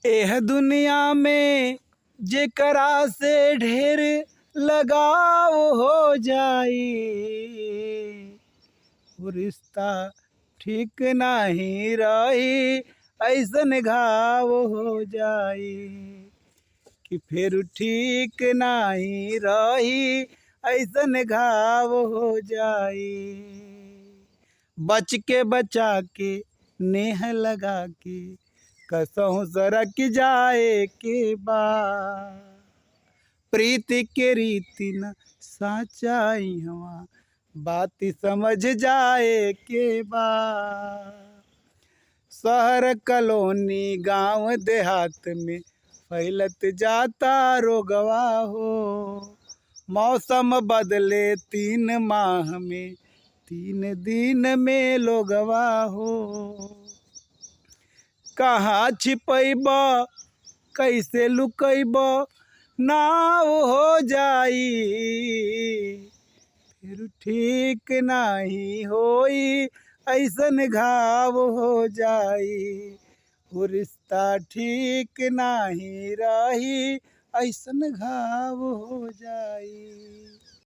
एह दुनिया में जेकरा से ढेर लगाव हो जाई, वो रिश्ता ठीक नहीं रही, ऐसन घाव हो जाई कि फिर ठीक नहीं रही, ऐसन घाव हो जाई। बच के बचा के नेह लगा के कसहूँ सरक जाए के बा, प्रीति के रीति न साचाई हवा, बात समझ जाए के बा। शहर कॉलोनी गांव देहात में फैलत जाता रोगवा हो, मौसम बदले 3 माह में 3 दिन में लोगवा हो। कहाँ छिपैब कैसे लुकैब नाव हो जाई, फिर ठीक नहीं होई, ऐसन घाव हो जाई। वो रिश्ता ठीक नहीं रही, ऐसन घाव हो जाई।